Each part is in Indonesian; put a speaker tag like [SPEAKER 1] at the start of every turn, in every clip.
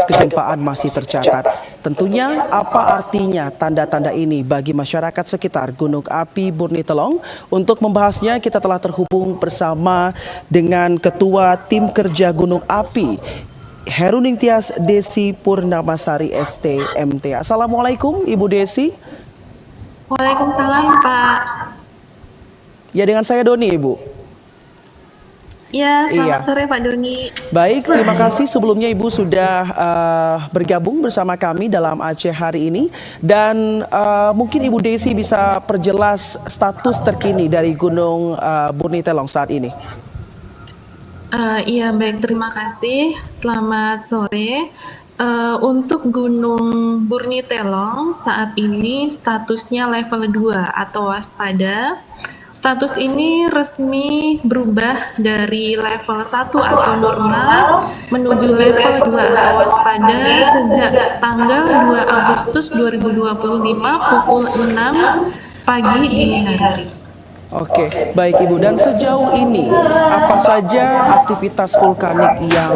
[SPEAKER 1] kegempaan masih tercatat. Tentunya apa artinya tanda-tanda ini bagi masyarakat sekitar Gunung Api Burnitelong? Untuk membahasnya kita telah terhubung bersama dengan Ketua Tim Kerja Gunung Api, Heruningtyas Desi Purnamasari STMT. Assalamualaikum Ibu Desi.
[SPEAKER 2] Waalaikumsalam Pak.
[SPEAKER 1] Ya, dengan saya Doni Ibu.
[SPEAKER 2] Ya, selamat
[SPEAKER 1] Iya.
[SPEAKER 2] sore Pak Doni.
[SPEAKER 1] Baik, terima kasih sebelumnya Ibu sudah bergabung bersama kami dalam Aceh hari ini. Dan mungkin Ibu Desi bisa perjelas status terkini dari Gunung Burnitelong saat ini.
[SPEAKER 2] Iya, baik, terima kasih. Selamat sore. Untuk Gunung Burnitelong saat ini statusnya level 2 atau waspada. Status ini resmi berubah dari level 1 atau normal menuju level 2 atau waspada sejak tanggal 2 Agustus 2025 pukul 6 pagi dini hari.
[SPEAKER 1] Oke, baik Ibu. Dan sejauh ini apa saja aktivitas vulkanik yang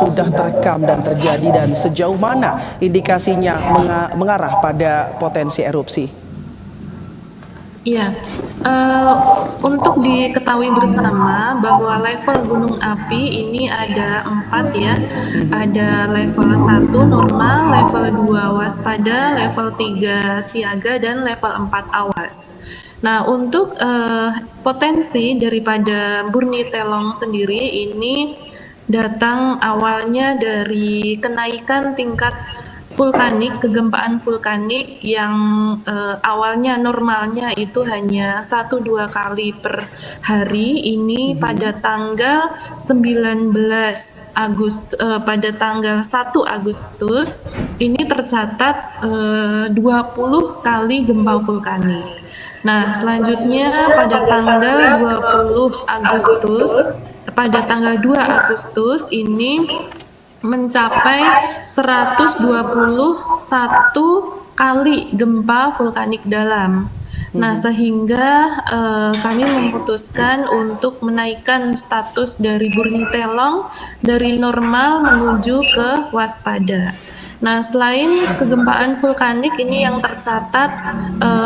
[SPEAKER 1] sudah terekam dan terjadi, dan sejauh mana indikasinya mengarah pada potensi erupsi?
[SPEAKER 2] Iya, untuk diketahui bersama bahwa level gunung api ini ada 4 ya. Ada level 1 normal, level 2 waspada, level 3 siaga, dan level 4 awas. Nah, untuk potensi daripada Burnitelong sendiri ini datang awalnya dari kenaikan tingkat vulkanik, kegempaan vulkanik yang awalnya normalnya itu hanya 1-2 kali per hari. Ini pada tanggal 19 Agustus, pada tanggal 1 Agustus ini tercatat 20 kali gempa vulkanik. Nah, selanjutnya pada tanggal 20 Agustus, pada tanggal 2 Agustus ini mencapai 121 kali gempa vulkanik dalam. Nah, sehingga kami memutuskan untuk menaikkan status dari Burnitelong dari normal menuju ke waspada. Nah, selain kegempaan vulkanik ini yang tercatat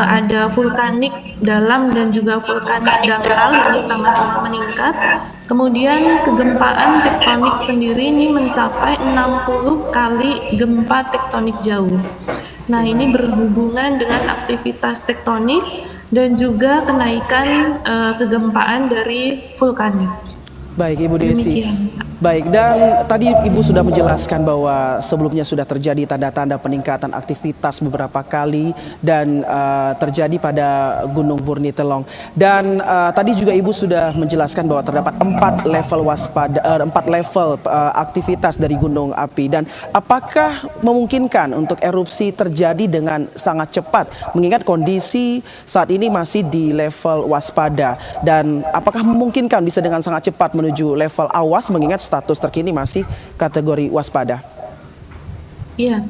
[SPEAKER 2] ada vulkanik dalam dan juga vulkanik dangkal, ini sama-sama meningkat. Kemudian kegempaan tektonik sendiri ini mencapai 60 kali gempa tektonik jauh. Nah, ini berhubungan dengan aktivitas tektonik dan juga kenaikan kegempaan dari vulkanik.
[SPEAKER 1] Baik Ibu Desi.
[SPEAKER 2] Demikian.
[SPEAKER 1] Baik, dan tadi Ibu sudah menjelaskan bahwa sebelumnya sudah terjadi tanda-tanda peningkatan aktivitas beberapa kali dan terjadi pada Gunung Burnitelong. Dan tadi juga Ibu sudah menjelaskan bahwa terdapat 4 level waspada, 4 level aktivitas dari gunung api. Dan apakah memungkinkan untuk erupsi terjadi dengan sangat cepat mengingat kondisi saat ini masih di level waspada? Dan apakah memungkinkan bisa dengan sangat cepat menuju level awas mengingat status terkini masih kategori waspada?
[SPEAKER 2] Ya,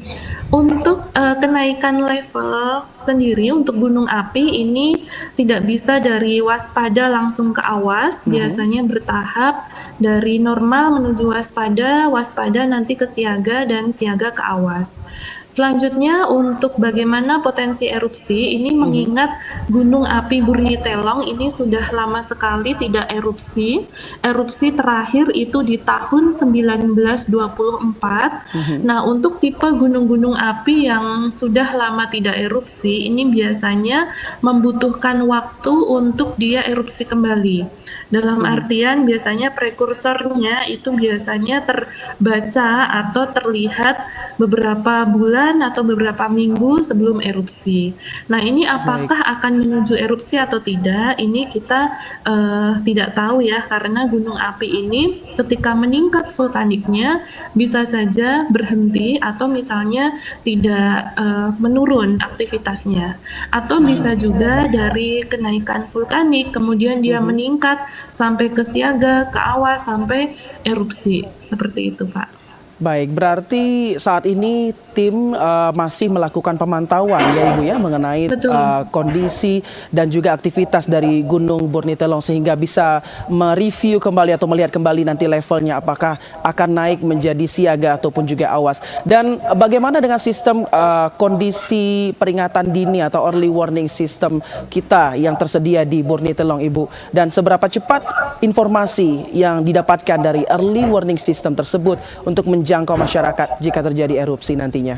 [SPEAKER 2] untuk kenaikan level sendiri untuk gunung api ini tidak bisa dari waspada langsung ke awas, biasanya bertahap dari normal menuju waspada, waspada nanti ke siaga, dan siaga ke awas. Selanjutnya untuk bagaimana potensi erupsi ini mengingat gunung api Burnitelong ini sudah lama sekali tidak erupsi. Erupsi terakhir itu di tahun 1924. Nah, untuk tipe gunung-gunung api yang sudah lama tidak erupsi ini biasanya membutuhkan waktu untuk dia erupsi kembali. Dalam artian biasanya prekursornya itu biasanya terbaca atau terlihat beberapa bulan atau beberapa minggu sebelum erupsi. Nah, ini apakah akan menuju erupsi atau tidak? Ini kita tidak tahu ya, karena gunung api ini ketika meningkat vulkaniknya bisa saja berhenti atau misalnya tidak menurun aktivitasnya. Atau bisa juga dari kenaikan vulkanik kemudian dia meningkat sampai ke siaga, ke awas, sampai erupsi. Seperti itu, Pak.
[SPEAKER 1] Baik, berarti saat ini tim masih melakukan pemantauan ya Ibu ya mengenai
[SPEAKER 2] Betul.
[SPEAKER 1] kondisi dan juga aktivitas dari Gunung Burnitelong sehingga bisa mereview kembali atau melihat kembali nanti levelnya apakah akan naik menjadi siaga ataupun juga awas. Dan bagaimana dengan sistem kondisi peringatan dini atau early warning system kita yang tersedia di Burnitelong Ibu? Dan seberapa cepat informasi yang didapatkan dari early warning system tersebut untuk menjangkau masyarakat jika terjadi erupsi nantinya?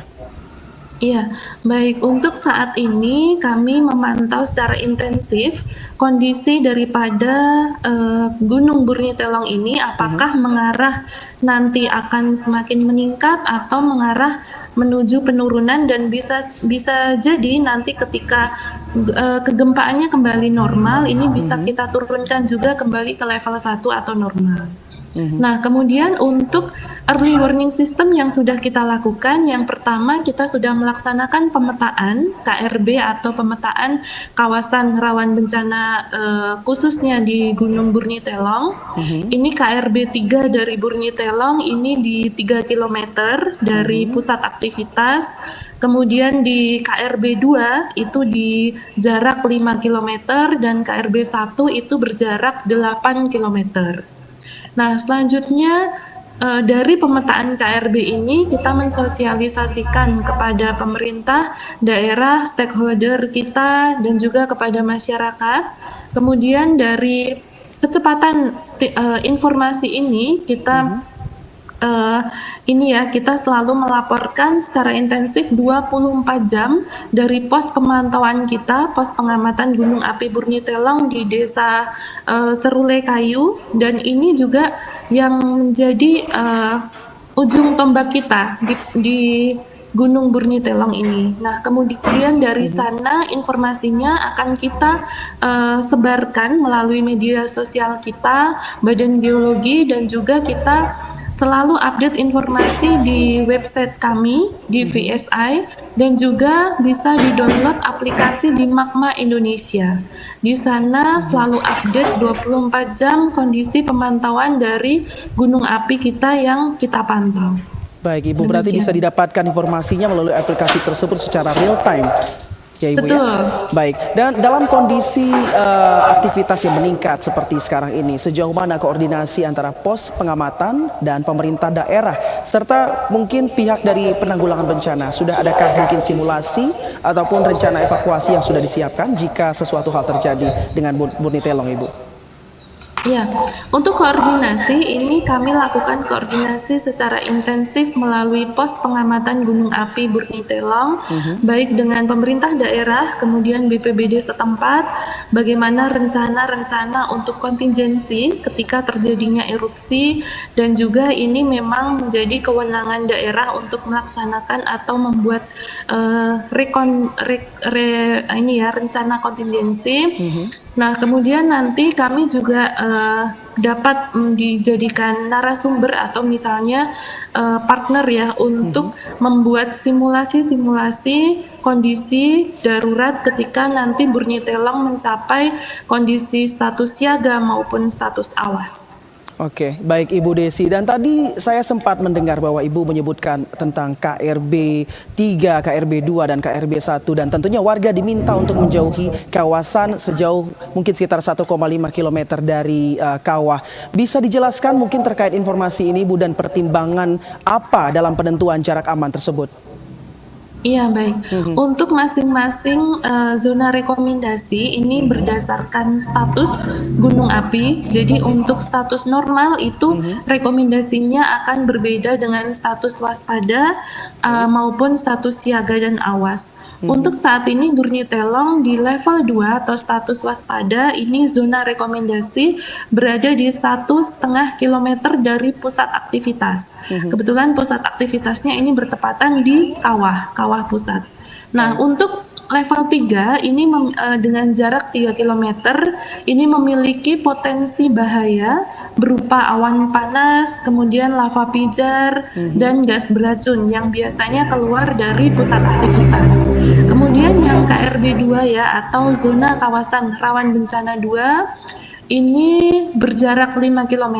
[SPEAKER 2] Iya, baik. Untuk saat ini kami memantau secara intensif kondisi daripada Gunung Burnitelong ini apakah mengarah nanti akan semakin meningkat atau mengarah menuju penurunan dan bisa bisa jadi nanti ketika kegempaannya kembali normal ini bisa kita turunkan juga kembali ke level 1 atau normal. Nah, kemudian untuk early warning system yang sudah kita lakukan, yang pertama kita sudah melaksanakan pemetaan KRB atau pemetaan kawasan rawan bencana khususnya di Gunung Burnitelong. Ini KRB 3 dari Burnitelong ini di 3 kilometer dari pusat aktivitas. Kemudian di KRB 2 itu di jarak 5 kilometer dan KRB 1 itu berjarak 8 kilometer. Nah, selanjutnya dari pemetaan KRB ini kita mensosialisasikan kepada pemerintah daerah, stakeholder kita, dan juga kepada masyarakat. Kemudian dari kecepatan informasi ini kita kita selalu melaporkan secara intensif 24 jam dari pos pemantauan kita, pos pengamatan Gunung Api Burnitelong di Desa Serule Kayu, dan ini juga yang menjadi ujung tombak kita di Gunung Burnitelong ini. Nah, kemudian dari sana informasinya akan kita sebarkan melalui media sosial kita, Badan Geologi, dan juga kita selalu update informasi di website kami di VSI dan juga bisa di-download aplikasi di Magma Indonesia. Di sana selalu update 24 jam kondisi pemantauan dari gunung api kita yang kita pantau.
[SPEAKER 1] Baik, Ibu, berarti bisa
[SPEAKER 2] Demikian.
[SPEAKER 1] didapatkan informasinya melalui aplikasi tersebut secara real time. Ya Ibu ya.
[SPEAKER 2] Betul.
[SPEAKER 1] Baik, dan dalam kondisi aktivitas yang meningkat seperti sekarang ini, sejauh mana koordinasi antara pos pengamatan dan pemerintah daerah serta mungkin pihak dari penanggulangan bencana? Sudah adakah mungkin simulasi ataupun rencana evakuasi yang sudah disiapkan jika sesuatu hal terjadi dengan Burnitelong, Ibu?
[SPEAKER 2] Ya, untuk koordinasi ini kami lakukan koordinasi secara intensif melalui pos pengamatan gunung api Burnitelong, baik dengan pemerintah daerah, kemudian BPBD setempat, bagaimana rencana-rencana untuk kontingensi ketika terjadinya erupsi, dan juga ini memang menjadi kewenangan daerah untuk melaksanakan atau membuat rencana kontingensi. Nah, kemudian nanti kami juga dapat dijadikan narasumber atau misalnya partner ya untuk membuat simulasi-simulasi kondisi darurat ketika nanti Burnitelong mencapai kondisi status siaga maupun status awas.
[SPEAKER 1] Oke, baik Ibu Desi. Dan tadi saya sempat mendengar bahwa Ibu menyebutkan tentang KRB 3, KRB 2, dan KRB 1. Dan tentunya warga diminta untuk menjauhi kawasan sejauh mungkin sekitar 1,5 km dari kawah. Bisa dijelaskan mungkin terkait informasi ini Ibu dan pertimbangan apa dalam penentuan jarak aman tersebut?
[SPEAKER 2] Iya, baik. Untuk masing-masing zona rekomendasi ini berdasarkan status gunung api. Jadi untuk status normal itu rekomendasinya akan berbeda dengan status waspada maupun status siaga dan awas. Untuk saat ini Burnitelong di level 2 atau status waspada ini zona rekomendasi berada di 1,5 kilometer dari pusat aktivitas. Kebetulan pusat aktivitasnya ini bertepatan di kawah pusat. Nah, untuk level 3 ini dengan jarak 3 km ini memiliki potensi bahaya berupa awan panas, kemudian lava pijar, dan gas beracun yang biasanya keluar dari pusat aktivitas. Kemudian yang KRB 2 ya atau zona kawasan rawan bencana 2 ini berjarak 5 km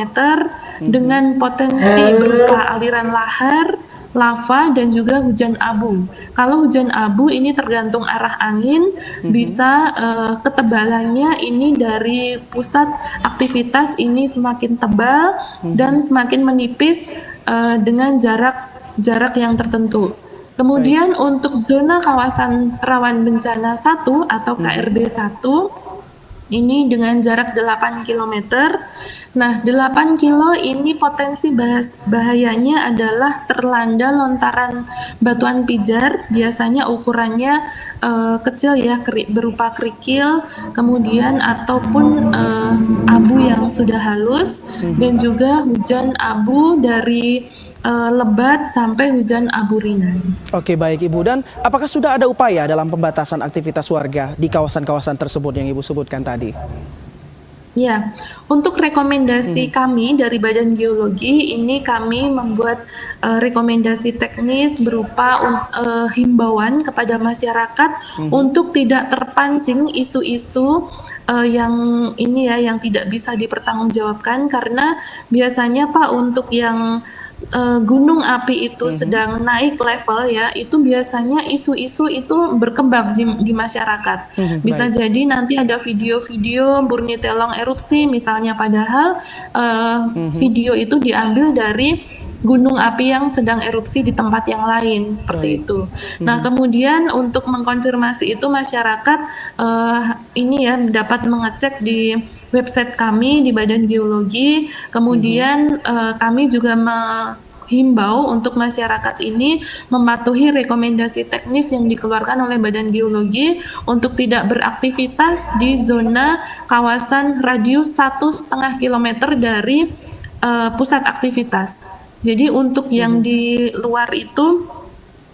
[SPEAKER 2] dengan potensi berupa aliran lahar, lava, dan juga hujan abu. Kalau hujan abu ini tergantung arah angin, bisa ketebalannya ini dari pusat aktivitas ini semakin tebal dan semakin menipis dengan jarak yang tertentu. Kemudian untuk zona kawasan rawan bencana 1 atau KRB 1 ini dengan jarak 8 km. Nah, 8 kilo ini potensi bahayanya adalah terlanda lontaran batuan pijar, biasanya ukurannya kecil ya, berupa kerikil, kemudian ataupun abu yang sudah halus, dan juga hujan abu dari lebat sampai hujan abu ringan.
[SPEAKER 1] Oke, baik Ibu. Dan apakah sudah ada upaya dalam pembatasan aktivitas warga di kawasan-kawasan tersebut yang Ibu sebutkan tadi?
[SPEAKER 2] Ya, untuk rekomendasi kami dari Badan Geologi ini kami membuat rekomendasi teknis berupa himbauan kepada masyarakat untuk tidak terpancing isu-isu yang ini ya, yang tidak bisa dipertanggungjawabkan, karena biasanya Pak untuk yang gunung api itu sedang naik level ya, itu biasanya isu-isu itu berkembang di masyarakat. Bisa jadi nanti ada video-video Burnitelong erupsi misalnya, padahal video itu diambil dari gunung api yang sedang erupsi di tempat yang lain, seperti itu. Nah, kemudian untuk mengkonfirmasi itu masyarakat ini ya dapat mengecek di website kami di Badan Geologi. Kemudian kami juga menghimbau untuk masyarakat ini mematuhi rekomendasi teknis yang dikeluarkan oleh Badan Geologi untuk tidak beraktivitas di zona kawasan radius 1,5 km dari pusat aktivitas. Jadi untuk yang di luar itu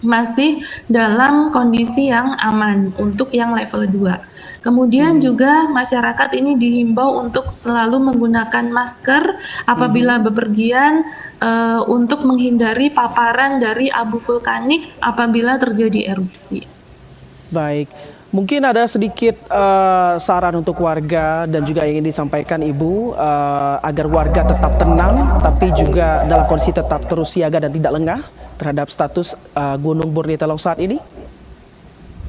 [SPEAKER 2] masih dalam kondisi yang aman untuk yang level 2. Kemudian juga masyarakat ini dihimbau untuk selalu menggunakan masker apabila bepergian untuk menghindari paparan dari abu vulkanik apabila terjadi erupsi.
[SPEAKER 1] Baik, mungkin ada sedikit saran untuk warga dan juga ingin disampaikan Ibu agar warga tetap tenang tapi juga dalam kondisi tetap terus siaga dan tidak lengah terhadap status Gunung Burnitelong saat ini?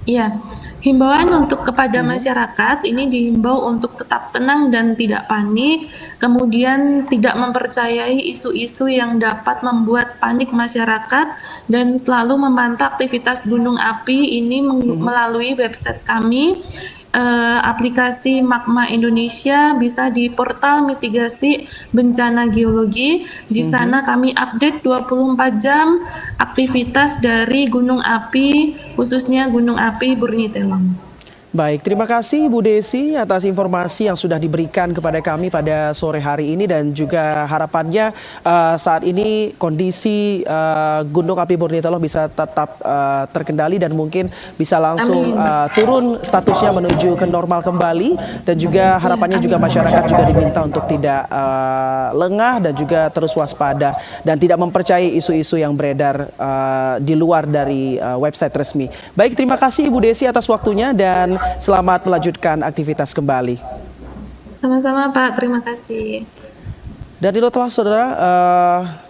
[SPEAKER 2] Iya, himbauan untuk kepada masyarakat ini dihimbau untuk tetap tenang dan tidak panik, kemudian tidak mempercayai isu-isu yang dapat membuat panik masyarakat, dan selalu memantau aktivitas gunung api ini melalui website kami. Aplikasi Magma Indonesia bisa di portal mitigasi bencana geologi. Di sana kami update 24 jam aktivitas dari gunung api, khususnya gunung api Burnitelong.
[SPEAKER 1] Baik, terima kasih Bu Desi atas informasi yang sudah diberikan kepada kami pada sore hari ini, dan juga harapannya saat ini kondisi Gunung Api Burnitelong bisa tetap terkendali dan mungkin bisa langsung turun statusnya menuju ke normal kembali, dan juga harapannya juga masyarakat juga diminta untuk tidak lengah dan juga terus waspada dan tidak mempercayai isu-isu yang beredar di luar dari website resmi. Baik, terima kasih Ibu Desi atas waktunya dan selamat melanjutkan aktivitas kembali.
[SPEAKER 2] Sama-sama Pak, terima kasih.
[SPEAKER 1] Dan itulah saudara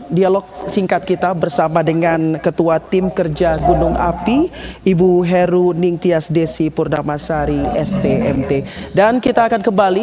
[SPEAKER 1] dialog singkat kita bersama dengan Ketua Tim Kerja Gunung Api, Ibu Heru Ningtyas Desi Purnamasari STMT. Dan kita akan kembali